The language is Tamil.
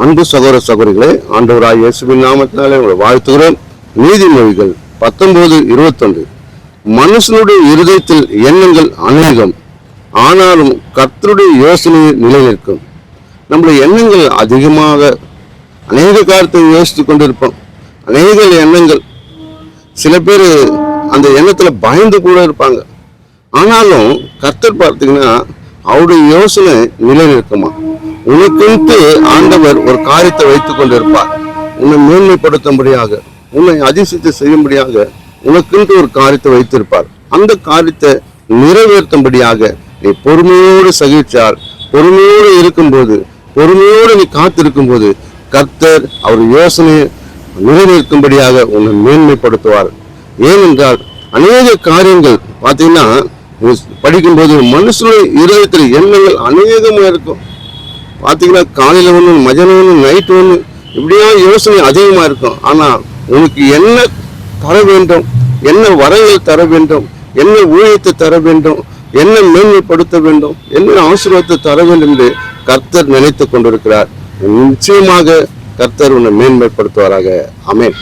அன்பு சகோதர சகோதரிகளே, ஆண்டவராய் இயேசுவின் நாமத்தினாலே உங்களை வாழ்த்துகிறோம். நீதிமொழிகள் 19:21. மனுஷனுடைய இருதயத்தில் எண்ணங்கள் அநேகம், ஆனாலும் கர்த்தருடைய யோசனையை நிலை நிற்கும். நம்முடைய எண்ணங்கள் அதிகமாக அநேக காரியத்தை யோசித்து கொண்டிருப்போம். அநேக எண்ணங்கள், சில பேர் அந்த எண்ணத்துல பயந்து கூட இருப்பாங்க. ஆனாலும் கர்த்தர் பார்த்தீங்கன்னா அவருடைய யோசனை நிலை நிற்குமா. உனக்குன்ட்டு ஆண்டவர் ஒரு காரியத்தை வைத்துக் கொண்டிருப்பார். உன்னை மேன்மைப்படுத்தும்படியாக, உன்னை அதிசயத்தை செய்யும்படியாக உனக்குன்ட்டு ஒரு காரியத்தை வைத்திருப்பார். அந்த காரியத்தை நிறைவேற்றும்படியாக நீ பொறுமையோடு சகிச்சால், பொறுமையோடு இருக்கும்போது, பொறுமையோடு நீ காத்திருக்கும் போது கர்த்தர் அவர் யோசனையை நிறைவேற்றும்படியாக உன்னை மேன்மைப்படுத்துவார். ஏனென்றால் அநேக காரியங்கள் பார்த்தீங்கன்னா படிக்கும்போது மனுஷனுடைய இருதயத்தில் எண்ணங்கள் அநேகமா இருக்கும். பார்த்தீங்கன்னா காலையில ஒன்று, மதியானம் ஒன்று, நைட்டு ஒன்று, இப்படியா யோசனை அதிகமா இருக்கும். ஆனா உனக்கு என்ன தர வேண்டும், என்ன வரங்கள் தர வேண்டும், என்ன ஊழியத்தை தர வேண்டும், என்ன மேன்மைப்படுத்த வேண்டும், என்ன ஆசீர்வாதத்தை தர வேண்டும் என்று கர்த்தர் நினைத்து கொண்டிருக்கிறார். நிச்சயமாக கர்த்தர் உன்னை மேன்மைப்படுத்துவாராக. ஆமென்.